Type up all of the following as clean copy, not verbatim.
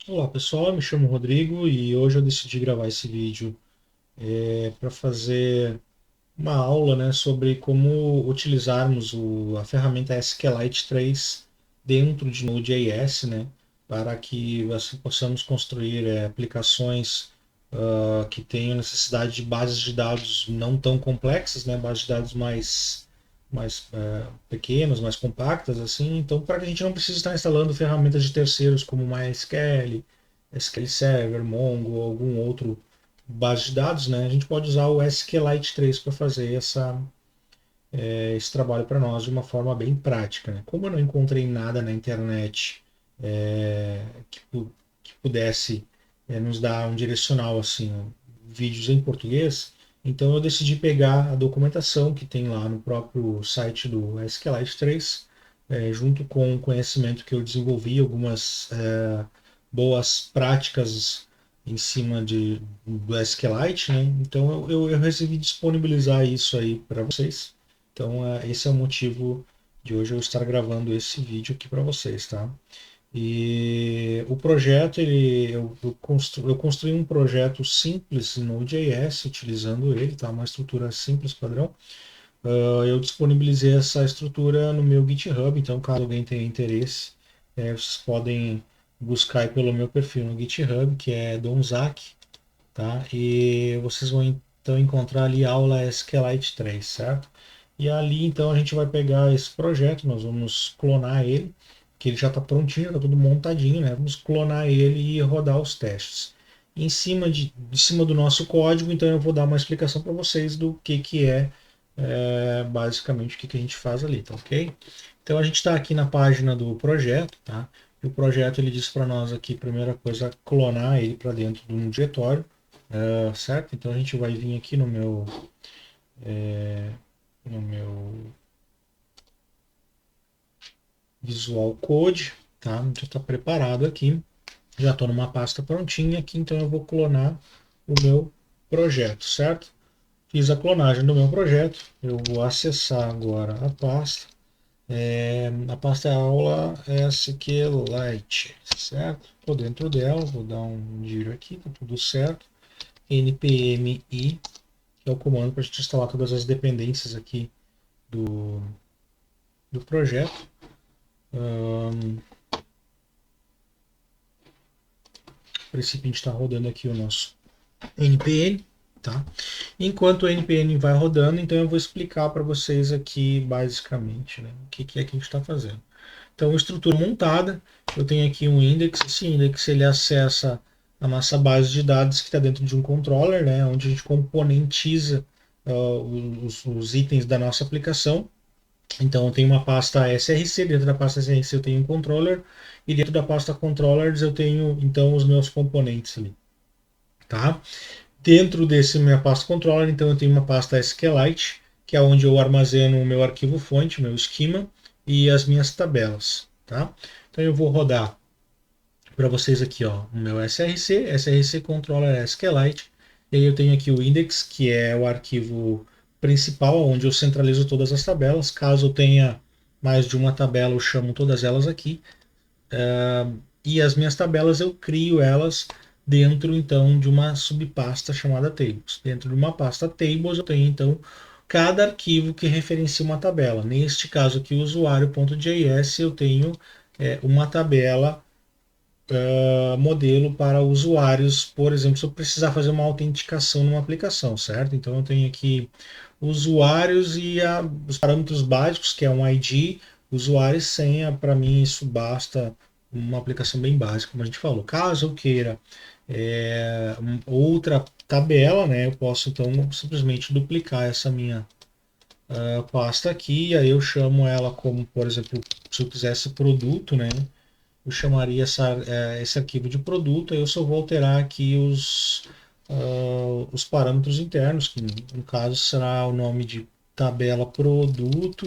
Olá pessoal, eu me chamo Rodrigo e hoje eu decidi gravar esse vídeo para fazer uma aula, né, sobre como utilizarmos a ferramenta SQLite 3 dentro de Node.js, né, para que assim, possamos construir aplicações que tenham necessidade de bases de dados não tão complexas, né, bases de dados mais pequenas, mais compactas, assim. Então, para que a gente não precise estar instalando ferramentas de terceiros como MySQL, SQL Server, Mongo ou algum outro base de dados, né? A gente pode usar o SQLite 3 para fazer esse trabalho para nós de uma forma bem prática, né? Como eu não encontrei nada na internet é, que, que pudesse nos dar um direcional assim, vídeos em português, então eu decidi pegar a documentação que tem lá no próprio site do SQLite 3, junto com o conhecimento que eu desenvolvi, algumas boas práticas em cima do SQLite, né? Então eu resolvi disponibilizar isso aí para vocês. Então esse é o motivo de hoje eu estar gravando esse vídeo aqui para vocês, tá? E o projeto, eu construí um projeto simples no Node.js, utilizando ele, tá? Uma estrutura simples, padrão. Eu disponibilizei essa estrutura no meu GitHub, então caso alguém tenha interesse, vocês podem buscar aí pelo meu perfil no GitHub, que é Donzak, tá? E vocês vão então encontrar ali a aula SQLite 3, certo? E ali então a gente vai pegar esse projeto, nós vamos clonar ele, que ele já está prontinho, está tudo montadinho, né? Vamos clonar ele e rodar os testes. Em cima de cima do nosso código, então eu vou dar uma explicação para vocês do que basicamente o que a gente faz ali, tá ok? Então a gente está aqui na página do projeto, tá? E o projeto ele diz para nós aqui, primeira coisa, clonar ele para dentro de um diretório, certo? Então a gente vai vir aqui no meu Visual Code, tá? Já está preparado aqui, já estou numa pasta prontinha aqui, então eu vou clonar o meu projeto, certo? Fiz a clonagem do meu projeto, eu vou acessar agora a pasta. A pasta é aula SQLite, certo? Estou dentro dela, vou dar um giro aqui, tá tudo certo. npmi, que é o comando para a gente instalar todas as dependências aqui do, do projeto. A princípio a gente está rodando aqui o nosso npm, tá? Enquanto o npm vai rodando, então eu vou explicar para vocês aqui basicamente, né, o que é que a gente está fazendo. Então, estrutura montada, eu tenho aqui um index, esse index ele acessa a nossa base de dados que está dentro de um controller, né, onde a gente componentiza os itens da nossa aplicação. Então, eu tenho uma pasta src, dentro da pasta src eu tenho um controller, e dentro da pasta controllers eu tenho, então, os meus componentes ali, tá? Dentro desse minha pasta controller, então, eu tenho uma pasta SQLite, que é onde eu armazeno o meu arquivo fonte, o meu esquema, e as minhas tabelas, tá? Então, eu vou rodar para vocês aqui, ó, o meu src controller SQLite, e aí eu tenho aqui o index, que é o arquivo principal, onde eu centralizo todas as tabelas. Caso eu tenha mais de uma tabela, eu chamo todas elas aqui. E as minhas tabelas eu crio elas dentro então de uma subpasta chamada tables. Dentro de uma pasta tables eu tenho então cada arquivo que referencia uma tabela. Neste caso aqui, o usuário.js, eu tenho uma tabela modelo para usuários, por exemplo, se eu precisar fazer uma autenticação numa aplicação, certo? Então eu tenho aqui usuários e os parâmetros básicos, que é um ID, usuário e senha. Para mim isso basta, uma aplicação bem básica, como a gente falou. Caso eu queira outra tabela, né, eu posso então simplesmente duplicar essa minha pasta aqui, aí eu chamo ela como, por exemplo, se eu quisesse produto, né, eu chamaria esse arquivo de produto, aí eu só vou alterar aqui os parâmetros internos, que no caso será o nome de tabela produto,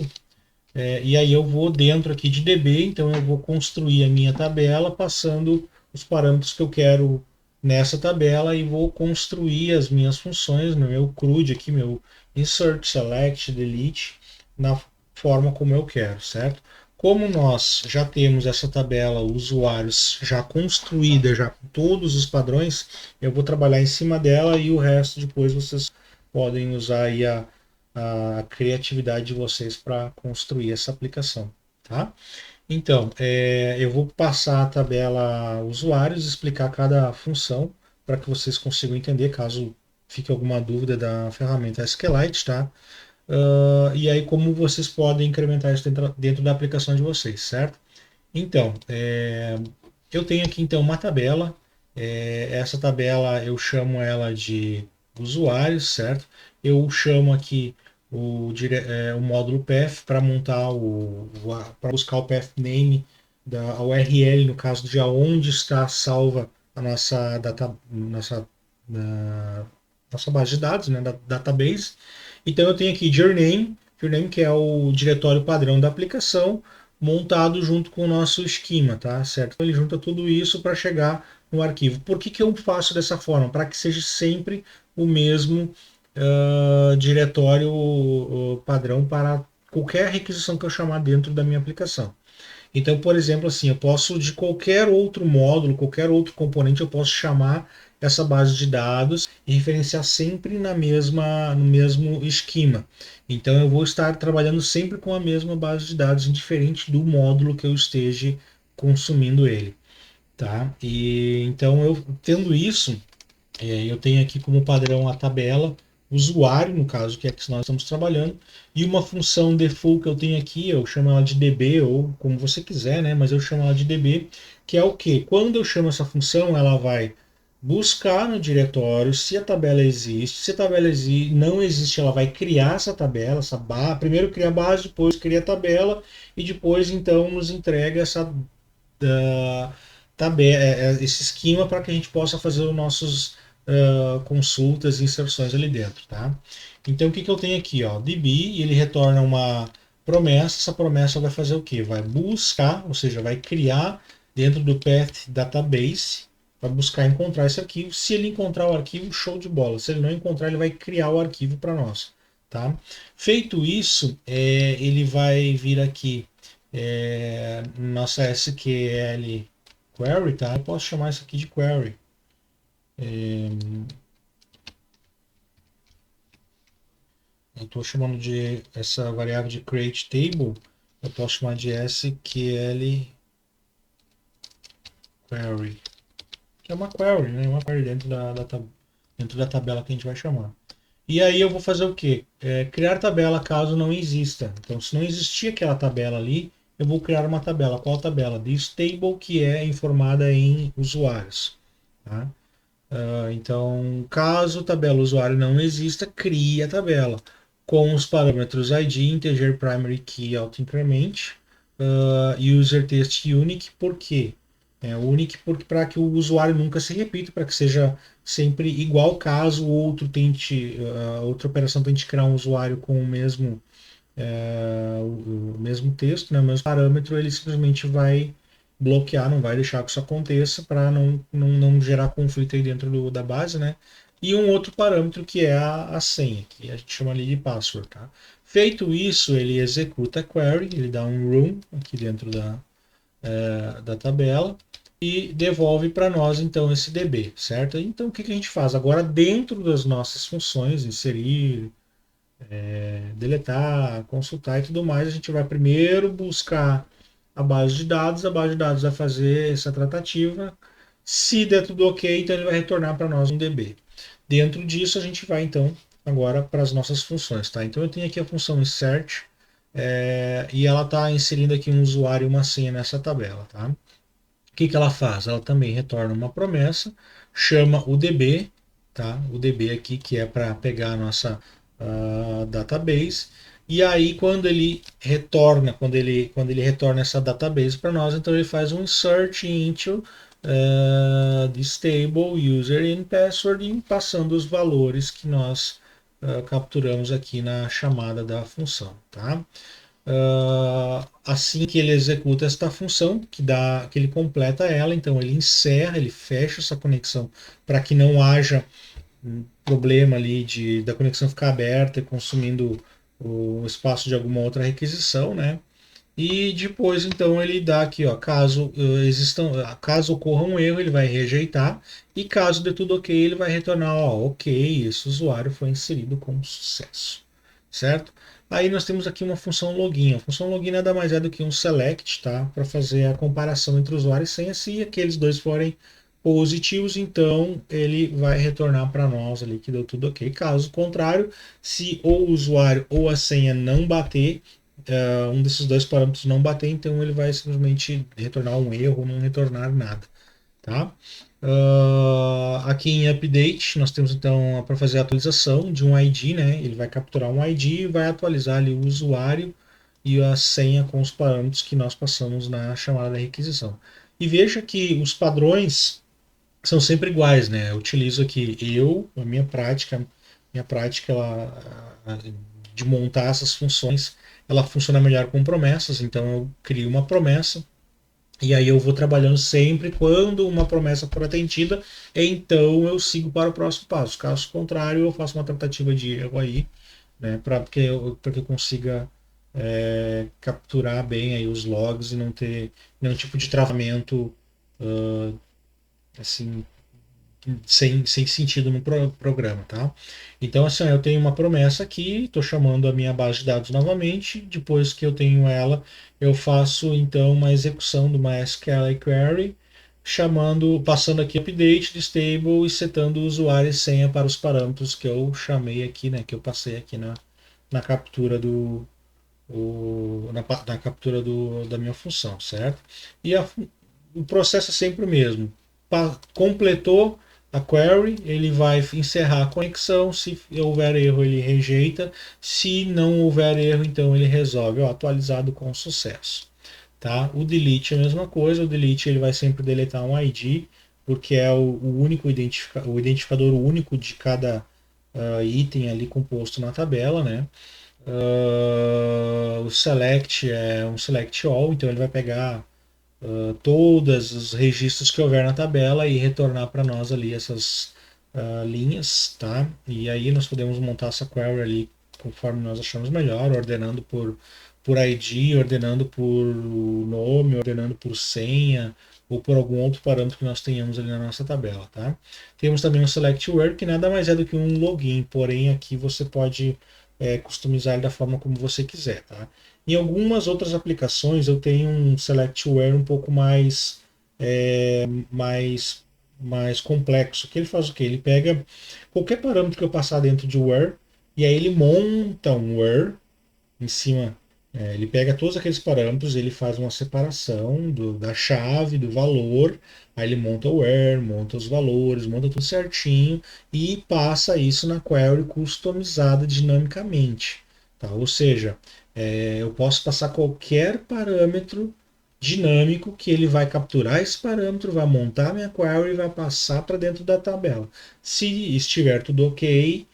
e aí eu vou dentro aqui de DB, então eu vou construir a minha tabela passando os parâmetros que eu quero nessa tabela e vou construir as minhas funções no meu CRUD aqui, meu insert, select, delete, na forma como eu quero, certo? como nós já temos essa tabela usuários já construída, já com todos os padrões, eu vou trabalhar em cima dela e o resto depois vocês podem usar aí a criatividade de vocês para construir essa aplicação, tá? Então, eu vou passar a tabela usuários, explicar cada função para que vocês consigam entender, caso fique alguma dúvida da ferramenta SQLite, tá? E aí como vocês podem incrementar isso dentro da aplicação de vocês, certo? Então, eu tenho aqui então uma tabela. Essa tabela eu chamo ela de usuários, certo? Eu chamo aqui o módulo path para montar para buscar o path name da URL, no caso de aonde está salva a nossa base de dados, né, da database. Então eu tenho aqui journame que é o diretório padrão da aplicação, montado junto com o nosso esquema, tá? Certo? Ele junta tudo isso para chegar no arquivo. Por que eu faço dessa forma? Para que seja sempre o mesmo diretório padrão para qualquer requisição que eu chamar dentro da minha aplicação. Então, por exemplo, assim, eu posso de qualquer outro módulo, qualquer outro componente, eu posso chamar essa base de dados e referenciar sempre no mesmo esquema. Então, eu vou estar trabalhando sempre com a mesma base de dados, indiferente do módulo que eu esteja consumindo ele, tá? E então, eu tendo isso, eu tenho aqui como padrão a tabela usuário, no caso, que é que nós estamos trabalhando, e uma função default que eu tenho aqui, eu chamo ela de DB, ou como você quiser, né? Mas eu chamo ela de DB, que é o que? Quando eu chamo essa função, ela vai buscar no diretório se a tabela existe. Se a tabela não existe, ela vai criar essa tabela, essa barra. Primeiro cria a base, depois cria a tabela, e depois então nos entrega essa tabela, esse esquema para que a gente possa fazer os nossos consultas e inserções ali dentro, tá? Então o que eu tenho aqui, ó, DB, e ele retorna uma promessa. Essa promessa vai fazer o que? Vai buscar, ou seja, vai criar dentro do path database, vai buscar encontrar esse arquivo. Se ele encontrar o arquivo, show de bola. Se ele não encontrar, ele vai criar o arquivo para nós, tá? Feito isso, ele vai vir aqui nossa SQL query, tá? Eu posso chamar isso aqui de query. Eu estou chamando de essa variável de create table, eu posso chamar de SQL query, que é uma query, né? Uma query dentro da tabela que a gente vai chamar. E aí eu vou fazer o quê? Criar tabela caso não exista. Então, se não existir aquela tabela ali, eu vou criar uma tabela. Qual tabela? This table, que é informada em usuários. Tá? Então, caso a tabela usuário não exista, crie a tabela com os parâmetros ID, integer, primary key, auto-increment, user test unique. Por quê? Unique porque para que o usuário nunca se repita, para que seja sempre igual caso outra operação tente criar um usuário com o mesmo texto, né, o mesmo parâmetro, ele simplesmente vai bloquear, não vai deixar que isso aconteça para não gerar conflito aí dentro da base, né? E um outro parâmetro que é a senha, que a gente chama ali de password, tá? Feito isso, ele executa a query, ele dá um run aqui dentro da tabela e devolve para nós então esse DB, certo? Então o que a gente faz? Agora dentro das nossas funções, inserir, deletar, consultar e tudo mais, a gente vai primeiro buscar a base de dados vai fazer essa tratativa. Se der tudo ok, então ele vai retornar para nós um DB. Dentro disso, a gente vai então agora para as nossas funções, tá? Então eu tenho aqui a função insert e ela está inserindo aqui um usuário e uma senha nessa tabela, tá? O que ela faz? Ela também retorna uma promessa, chama o DB, tá? O DB aqui que é para pegar a nossa database. E aí quando ele retorna essa database para nós, então ele faz um insert into this table user and password, passando os valores que nós capturamos aqui na chamada da função, tá? Assim que ele executa esta função, que ele completa ela, então ele encerra, ele fecha essa conexão para que não haja um problema ali da conexão ficar aberta e consumindo o espaço de alguma outra requisição, né? E depois, então, ele dá aqui, ó, caso ocorra um erro, ele vai rejeitar. E caso dê tudo ok, ele vai retornar, ó, ok, esse usuário foi inserido com sucesso, certo? Aí nós temos aqui uma função login. A função login nada mais é do que um select, tá? Para fazer a comparação entre usuário e senha. Se aqueles dois forem positivos, então ele vai retornar para nós ali que deu tudo ok. Caso contrário, se o usuário ou a senha não bater, um desses dois parâmetros não bater, então ele vai simplesmente retornar um erro, não retornar nada, tá? Aqui em update nós temos então para fazer a atualização de um ID, né? Ele vai capturar um ID e vai atualizar ali o usuário e a senha com os parâmetros que nós passamos na chamada da requisição. E veja que os padrões são sempre iguais, né? Eu utilizo aqui a minha prática de montar essas funções, ela funciona melhor com promessas, então eu crio uma promessa e aí eu vou trabalhando sempre quando uma promessa for atendida, então eu sigo para o próximo passo. Caso contrário, eu faço uma tratativa de erro aí, né, para que eu consiga capturar bem aí os logs e não ter nenhum tipo de travamento assim sem sentido no programa, tá? Então, assim, eu tenho uma promessa aqui, estou chamando a minha base de dados novamente. Depois que eu tenho ela, eu faço então uma execução do MySQL query, passando aqui update de stable e setando o usuário e senha para os parâmetros que eu chamei aqui, né? Que eu passei aqui na captura na captura da minha função, certo? E o processo é sempre o mesmo. Completou a query, ele vai encerrar a conexão. Se houver erro, ele rejeita. Se não houver erro, então ele resolve, ó, atualizado com sucesso. Tá? O delete é a mesma coisa. O delete ele vai sempre deletar um ID, porque é o único o identificador único de cada item ali composto na tabela, né? O select é um select all, então ele vai pegar todos os registros que houver na tabela e retornar para nós ali essas linhas, tá? E aí nós podemos montar essa query ali conforme nós achamos melhor, ordenando por ID, ordenando por nome, ordenando por senha ou por algum outro parâmetro que nós tenhamos ali na nossa tabela, tá? Temos também o select where, que nada mais é do que um login, porém aqui você pode customizar ele da forma como você quiser, tá? Em algumas outras aplicações eu tenho um selectware um pouco é, mais, mais complexo, que ele faz o quê? Ele pega qualquer parâmetro que eu passar dentro de where e aí ele monta um where em cima. Ele pega todos aqueles parâmetros, ele faz uma separação da chave, do valor, aí ele monta o where, monta os valores, monta tudo certinho e passa isso na query customizada dinamicamente. Tá? Ou seja, eu posso passar qualquer parâmetro dinâmico que ele vai capturar esse parâmetro, vai montar minha query e vai passar para dentro da tabela. Se estiver tudo ok,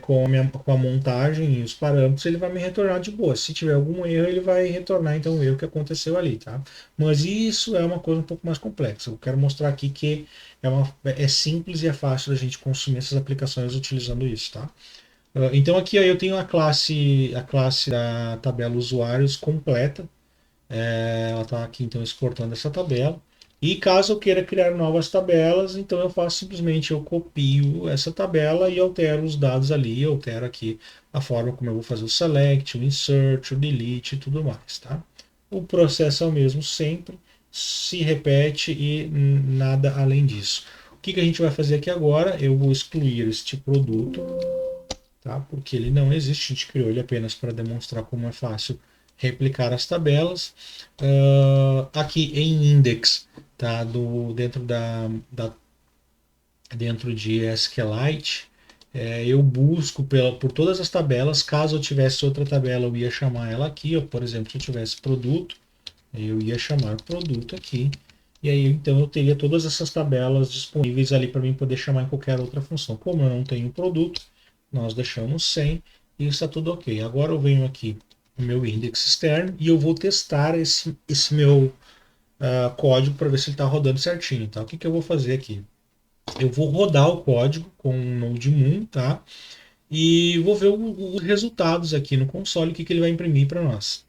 com a montagem e os parâmetros, ele vai me retornar de boa. Se tiver algum erro, ele vai retornar então o erro que aconteceu ali, tá? Mas isso é uma coisa um pouco mais complexa. Eu quero mostrar aqui que é simples e é fácil a gente consumir essas aplicações utilizando isso, tá? Então aqui eu tenho a classe da tabela usuários completa. Ela está aqui então exportando essa tabela. E caso eu queira criar novas tabelas, então eu faço simplesmente, eu copio essa tabela e altero os dados ali, altero aqui a forma como eu vou fazer o select, o insert, o delete e tudo mais, tá? O processo é o mesmo sempre, se repete e nada além disso. O que a gente vai fazer aqui agora? Eu vou excluir este produto, tá? Porque ele não existe, a gente criou ele apenas para demonstrar como é fácil replicar as tabelas. Aqui em index, tá? Dentro de SQLite, eu busco por todas as tabelas. Caso eu tivesse outra tabela, eu ia chamar ela aqui. Ó, por exemplo, se eu tivesse produto, eu ia chamar produto aqui. E aí, então, eu teria todas essas tabelas disponíveis ali para mim poder chamar em qualquer outra função. Como eu não tenho produto, nós deixamos sem e está tudo ok. Agora eu venho aqui no meu index externo e eu vou testar esse meu código para ver se ele está rodando certinho. Tá? O que eu vou fazer aqui? Eu vou rodar o código com o Node-Moon, tá? E vou ver os resultados aqui no console, o que ele vai imprimir para nós.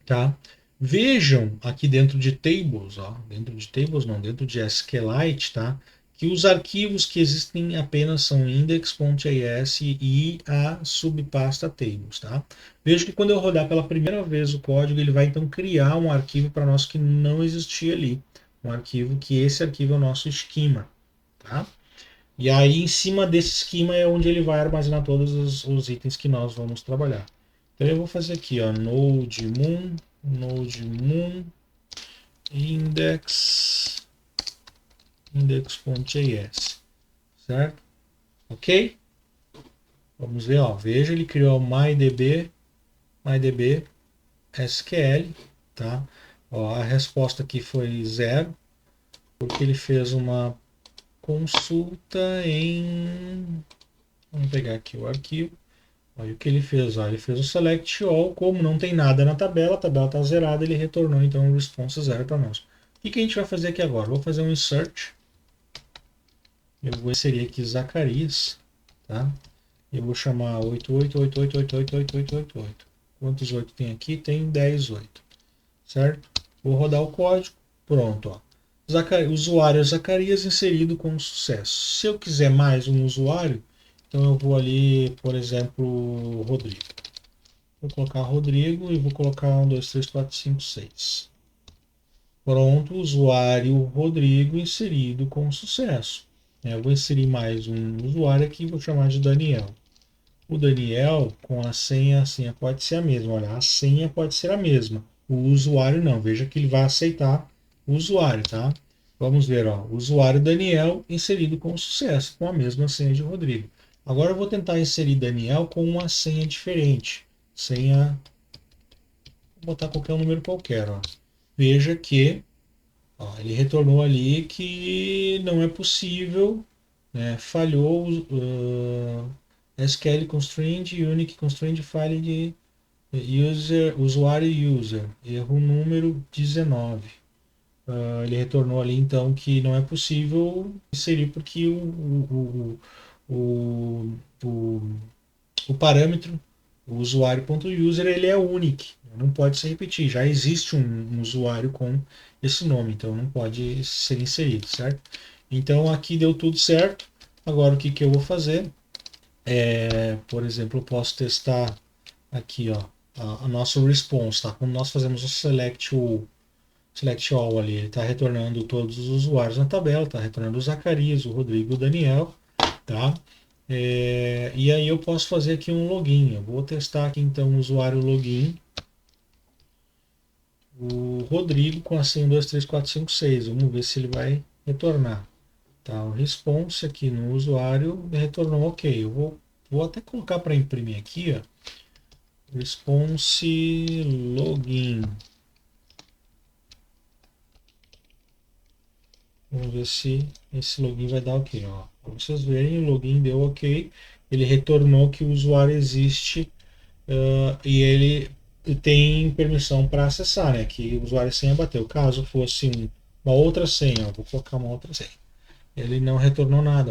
tá? Vejam aqui dentro de tables, ó, dentro de tables não, dentro de SQLite, tá? Que os arquivos que existem apenas são index.js e a subpasta tables, tá? Veja que quando eu rodar pela primeira vez o código, ele vai então criar um arquivo para nós que não existia ali, um arquivo que esse arquivo é o nosso esquema, tá? E aí em cima desse esquema é onde ele vai armazenar todos os itens que nós vamos trabalhar. Então eu vou fazer aqui, ó, node moon index index.js, certo? Ok? Vamos ver, ó, veja, ele criou mydb SQL, tá? Ó, a resposta aqui foi zero, porque ele fez uma consulta em... Vamos pegar aqui o arquivo. Aí o que ele fez? Ó, ele fez o select all, como não tem nada na tabela, a tabela está zerada, ele retornou então o response zero para nós. O que a gente vai fazer aqui agora? Vou fazer um insert. Eu vou inserir aqui Zacarias, tá? Eu vou chamar 8888888888. Quantos 8 tem aqui? Tem 10 8, certo? Vou rodar o código. Pronto, ó. Usuário Zacarias inserido com sucesso. Se eu quiser mais um usuário, então eu vou ali, por exemplo, Rodrigo. Vou colocar Rodrigo e vou colocar 1, 2, 3, 4, 5, 6. Pronto, usuário Rodrigo inserido com sucesso. Eu vou inserir mais um usuário aqui, vou chamar de Daniel. O Daniel, com a senha pode ser a mesma. Olha, a senha pode ser a mesma. O usuário não. Veja que ele vai aceitar o usuário, tá? Vamos ver, ó. Usuário Daniel inserido com sucesso, com a mesma senha de Rodrigo. Agora eu vou tentar inserir Daniel com uma senha diferente. Senha. Vou botar qualquer número qualquer, ó. Veja que ó, ele retornou ali que não é possível, né? Falhou SQL constraint, unique constraint file de usuário user, erro número 19. Ele retornou ali então que não é possível inserir porque o, o, o parâmetro, o usuário.user, ele é único, não pode se repetir. Já existe um usuário com esse nome, então não pode ser inserido, certo? Então aqui deu tudo certo. Agora o que, que eu vou fazer? Por exemplo, eu posso testar aqui, ó, a nosso response, tá? Quando nós fazemos o select all ali, ele está retornando todos os usuários na tabela, está retornando o Zacarias, o Rodrigo, o Daniel, tá? E aí eu posso fazer aqui um login. Eu vou testar aqui então o usuário login, o Rodrigo com a senha 1, 2, 3, 4, 5, 6. Vamos ver se ele vai retornar. Tá, o response aqui no usuário retornou ok. Vou até colocar para imprimir aqui, ó. Response login. Vamos ver se esse login vai dar ok. Ó. Para vocês verem, o login deu ok. Ele retornou que o usuário existe e ele tem permissão para acessar, né? Que o usuário e senha bateu. Caso fosse uma outra senha, ó, vou colocar uma outra senha. Ele não retornou nada,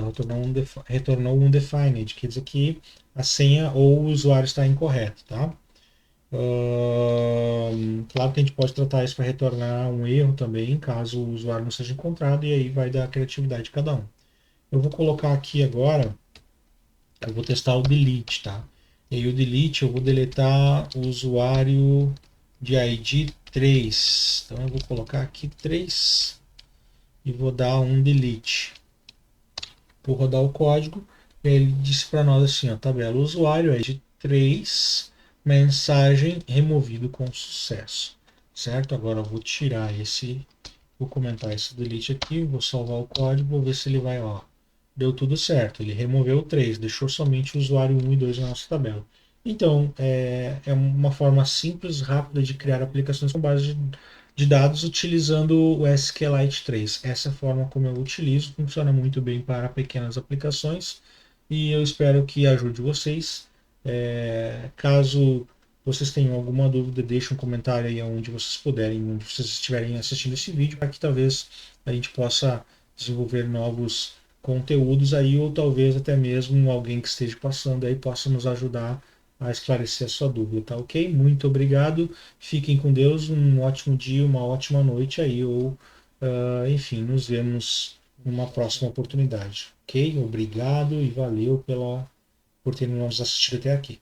retornou um undefined, quer dizer que a senha ou o usuário está incorreto, tá? Claro que a gente pode tratar isso para retornar um erro também, caso o usuário não seja encontrado, e aí vai da criatividade de cada um. Eu vou colocar aqui agora, eu vou testar o delete, tá? E aí o delete eu vou deletar o usuário de ID 3. Então eu vou colocar aqui 3 e vou dar um delete. Vou rodar o código, e ele disse para nós assim, ó, tabela usuário ID 3, mensagem removido com sucesso, certo? Agora eu vou tirar vou comentar esse delete aqui, vou salvar o código, vou ver se ele vai, ó, deu tudo certo, ele removeu o 3, deixou somente o usuário 1 e 2 na nossa tabela. Então, é uma forma simples, rápida de criar aplicações com base de dados utilizando o SQLite 3. Essa é a forma como eu utilizo, funciona muito bem para pequenas aplicações e eu espero que ajude vocês. Caso vocês tenham alguma dúvida, deixe um comentário aí onde vocês puderem, onde vocês estiverem assistindo esse vídeo, para que talvez a gente possa desenvolver novos conteúdos aí, ou talvez até mesmo alguém que esteja passando aí possa nos ajudar a esclarecer a sua dúvida, tá ok? Muito obrigado, fiquem com Deus, um ótimo dia, uma ótima noite aí, ou enfim, nos vemos numa próxima oportunidade, ok? Obrigado e valeu por ter nos assistido até aqui.